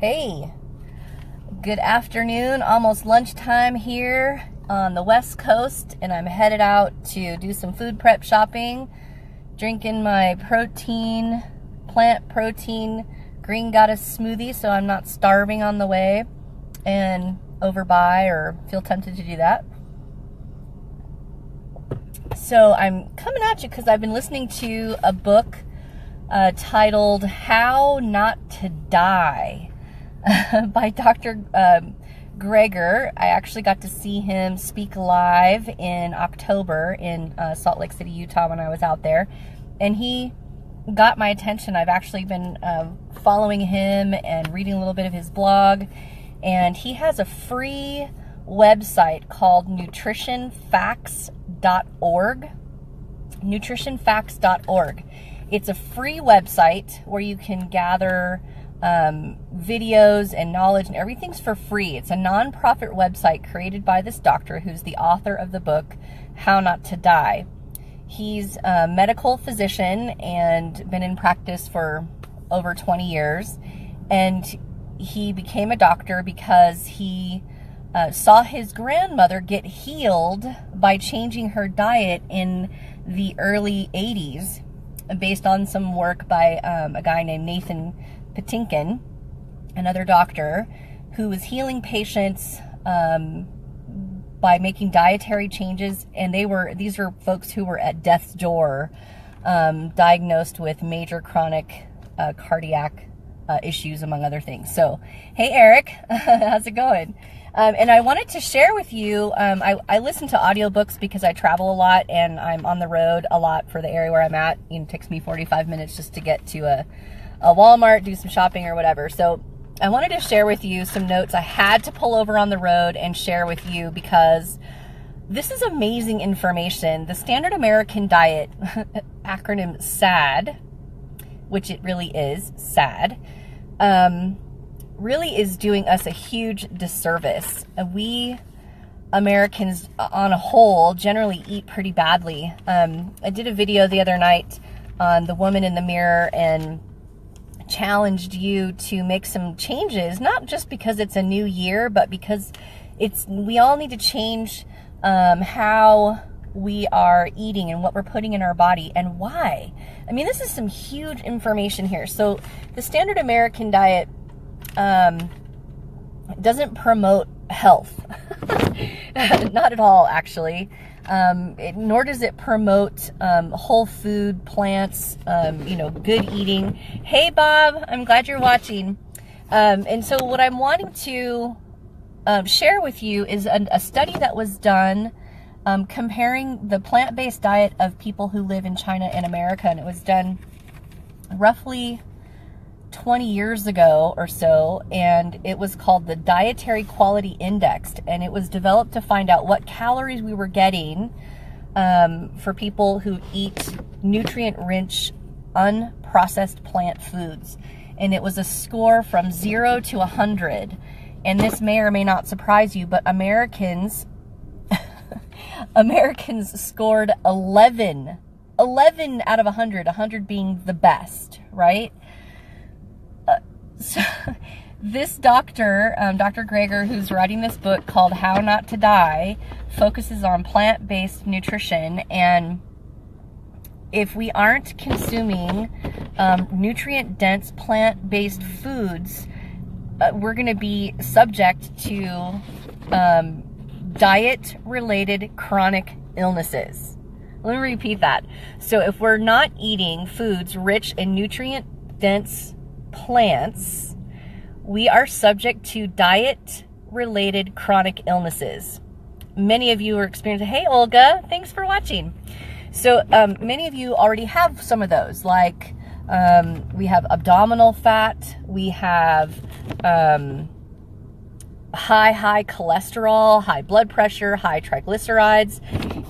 Hey, good afternoon, almost lunchtime here on the West Coast, and I'm headed out to do some food prep shopping, drinking my plant protein Green Goddess smoothie so I'm not starving on the way and overbuy or feel tempted to do that. So I'm coming at you because I've been listening to a book titled How Not to Die by Dr. Greger. I actually got to see him speak live in October in Salt Lake City, Utah when I was out there. And he got my attention. I've actually been following him and reading a little bit of his blog. And he has a free website called nutritionfacts.org. nutritionfacts.org. It's a free website where you can gather videos and knowledge, and everything's for free. It's a nonprofit website created by this doctor who's the author of the book, How Not to Die. He's a medical physician and been in practice for over 20 years. And he became a doctor because he saw his grandmother get healed by changing her diet in the early 80s based on some work by a guy named Nathan Patinkin, another doctor, who was healing patients by making dietary changes. And these are folks who were at death's door, diagnosed with major chronic cardiac issues, among other things. So, hey, Eric, how's it going? And I wanted to share with you, I listen to audiobooks because I travel a lot and I'm on the road a lot for the area where I'm at. It takes me 45 minutes just to get to a Walmart, do some shopping or whatever. So I wanted to share with you some notes I had to pull over on the road and share with you because this is amazing information. The Standard American Diet, acronym SAD, which it really is, SAD, really is doing us a huge disservice. We Americans on a whole generally eat pretty badly. I did a video the other night on the woman in the mirror and challenged you to make some changes, not just because it's a new year, but because we all need to change how we are eating and what we're putting in our body and why. I mean, this is some huge information here. So the Standard American Diet doesn't promote health. Not at all, actually. Nor does it promote whole food, plants, good eating. Hey, Bob, I'm glad you're watching. And so what I'm wanting to share with you is a study that was done comparing the plant-based diet of people who live in China and America. And it was done roughly 20 years ago or so, and it was called the Dietary Quality Index, and it was developed to find out what calories we were getting for people who eat nutrient-rich, unprocessed plant foods. And it was a score from 0 to 100. And this may or may not surprise you, but Americans scored 11 out of 100, 100 being the best, right? So this doctor, Dr. Greger, who's writing this book called How Not to Die, focuses on plant-based nutrition. And if we aren't consuming nutrient-dense plant-based foods, we're going to be subject to diet-related chronic illnesses. Let me repeat that. So if we're not eating foods rich in nutrient-dense plants, we are subject to diet-related chronic illnesses. Many of you are experiencing, hey, Olga, thanks for watching. So many of you already have some of those, like we have abdominal fat, we have high cholesterol, high blood pressure, high triglycerides.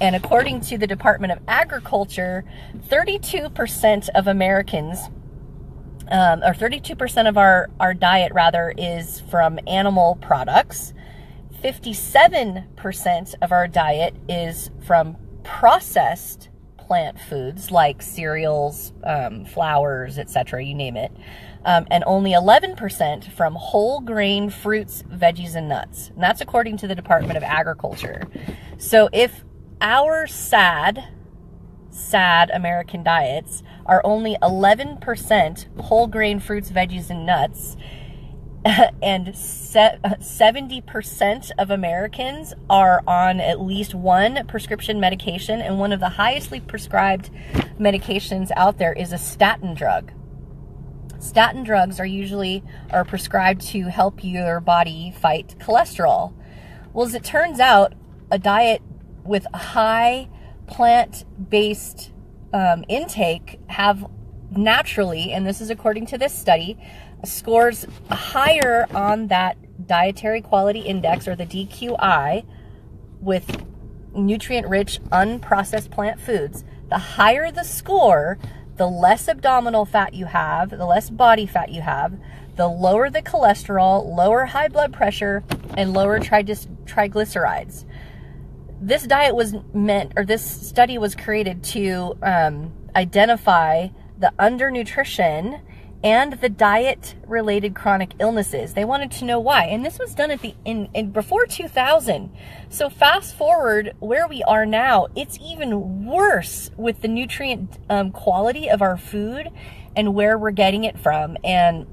And according to the Department of Agriculture, 32% of Americans, or 32% of our diet rather, is from animal products. 57% of our diet is from processed plant foods like cereals, flours, etc., you name it, and only 11% from whole grain fruits, veggies, and nuts. And that's according to the Department of Agriculture. So if our sad American diets are only 11% whole grain fruits, veggies, and nuts, and 70% of Americans are on at least one prescription medication, and one of the highestly prescribed medications out there is a statin drug. Statin drugs are prescribed to help your body fight cholesterol. Well, as it turns out, a diet with high plant-based intake have naturally, and this is according to this study, scores higher on that dietary quality index, or the DQI, with nutrient-rich, unprocessed plant foods. The higher the score, the less abdominal fat you have, the less body fat you have, the lower the cholesterol, lower high blood pressure, and lower triglycerides. This diet was this study was created to identify the undernutrition and the diet-related chronic illnesses. They wanted to know why, and this was done before 2000. So fast forward where we are now, it's even worse with the nutrient quality of our food and where we're getting it from. And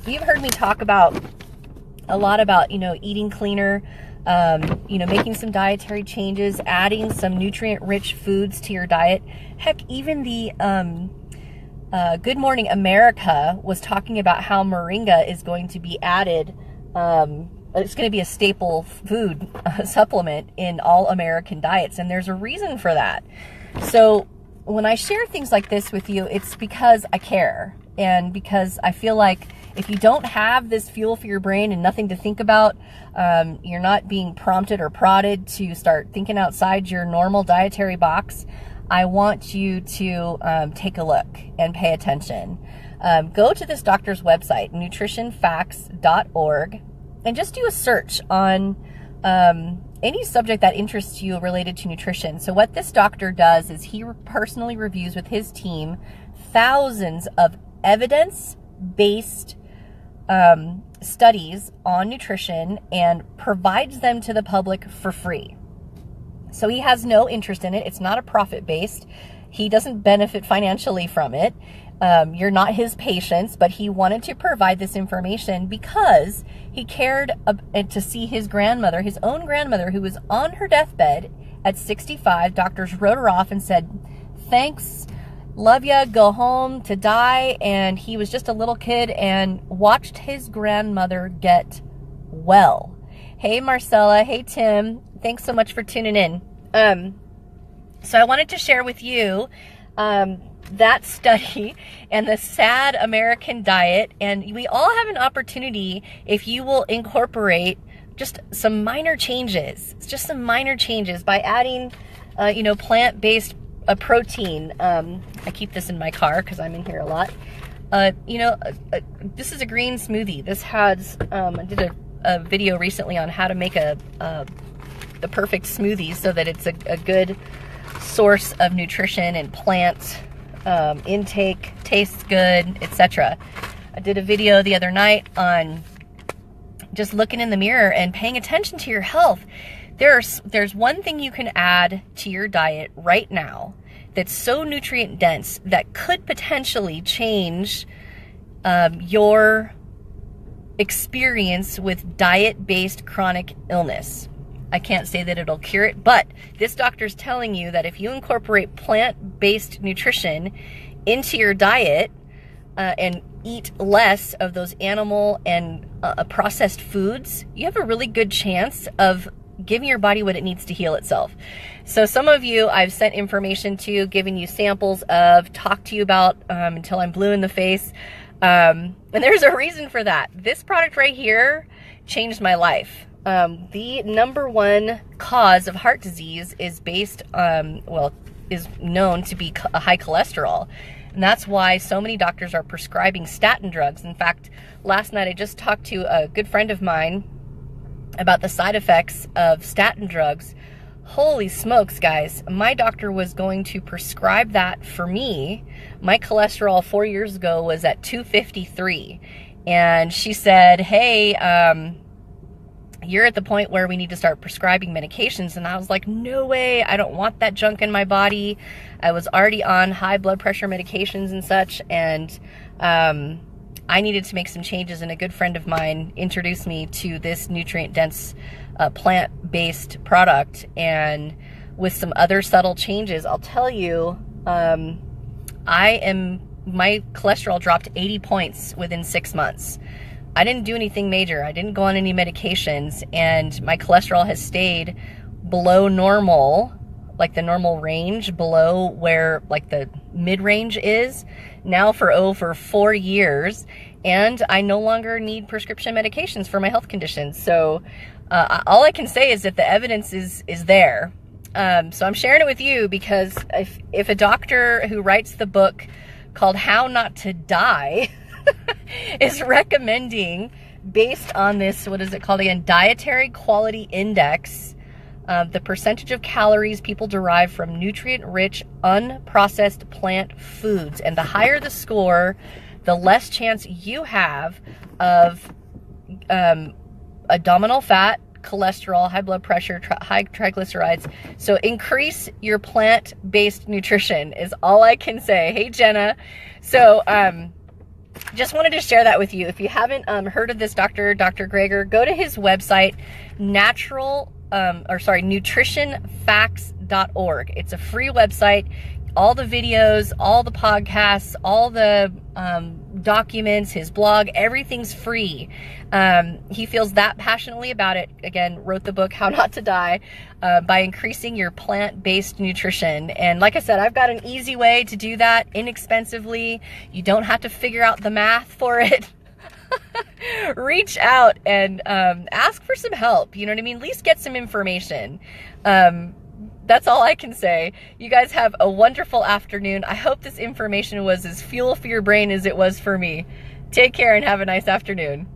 you've heard me talk a lot about eating cleaner, making some dietary changes, adding some nutrient-rich foods to your diet. Heck, even the Good Morning America was talking about how moringa is going to be added. It's going to be a staple food supplement in all American diets, and there's a reason for that. So when I share things like this with you, it's because I care, and because I feel like if you don't have this fuel for your brain and nothing to think about, you're not being prompted or prodded to start thinking outside your normal dietary box, I want you to take a look and pay attention. Go to this doctor's website, nutritionfacts.org, and just do a search on any subject that interests you related to nutrition. So what this doctor does is he personally reviews with his team thousands of evidence-based studies on nutrition and provides them to the public for free. So he has no interest in it. It's not a profit-based. He doesn't benefit financially from it. You're not his patients, but he wanted to provide this information because he cared to see his own grandmother, who was on her deathbed at 65. Doctors wrote her off and said, "Thanks, love ya, go home to die." And he was just a little kid and watched his grandmother get well. Hey, Marcella. Hey, Tim. Thanks so much for tuning in. So I wanted to share with you that study and the sad American diet. And we all have an opportunity, if you will incorporate just some minor changes. It's just some minor changes by adding, plant-based protein. I keep this in my car because I'm in here a lot. This is a green smoothie. This has, I did a video recently on how to make the perfect smoothie so that it's a good source of nutrition and plant intake, tastes good, etc. I did a video the other night on just looking in the mirror and paying attention to your health. There's one thing you can add to your diet right now that's so nutrient dense that could potentially change your experience with diet-based chronic illness. I can't say that it'll cure it, but this doctor's telling you that if you incorporate plant-based nutrition into your diet and eat less of those animal and processed foods, you have a really good chance of giving your body what it needs to heal itself. So some of you I've sent information to, giving you samples of, talked to you about until I'm blue in the face. And there's a reason for that. This product right here changed my life. The number one cause of heart disease is is known to be a high cholesterol. And that's why so many doctors are prescribing statin drugs. In fact, last night I just talked to a good friend of mine about the side effects of statin drugs Holy smokes, guys. My doctor was going to prescribe that for me. My cholesterol 4 years ago was at 253. And she said, hey, you're at the point where we need to start prescribing medications. And I was like, no way. I don't want that junk in my body. I was already on high blood pressure medications and such. And I needed to make some changes. And a good friend of mine introduced me to this nutrient-dense plant-based product, and with some other subtle changes, I'll tell you, my cholesterol dropped 80 points within 6 months. I didn't do anything major. I didn't go on any medications, and my cholesterol has stayed below normal, like the normal range, below where like the mid-range is now for over 4 years, and I no longer need prescription medications for my health conditions. So all I can say is that the evidence is there. So I'm sharing it with you because if a doctor who writes the book called How Not to Die is recommending, based on this, what is it called again, Dietary Quality Index, the percentage of calories people derive from nutrient-rich, unprocessed plant foods, and the higher the score, the less chance you have of abdominal fat, cholesterol, high blood pressure, high triglycerides. So increase your plant-based nutrition is all I can say. Hey, Jenna. So just wanted to share that with you. If you haven't heard of this Dr. Greger, go to his website, nutritionfacts.org. It's a free website. All the videos, all the podcasts, all the documents, his blog, everything's free. He feels that passionately about it. Again, wrote the book, How Not to Die, by increasing your plant-based nutrition. And like I said, I've got an easy way to do that inexpensively. You don't have to figure out the math for it. Reach out and ask for some help. You know what I mean? At least get some information. That's all I can say. You guys have a wonderful afternoon. I hope this information was as fuel for your brain as it was for me. Take care and have a nice afternoon.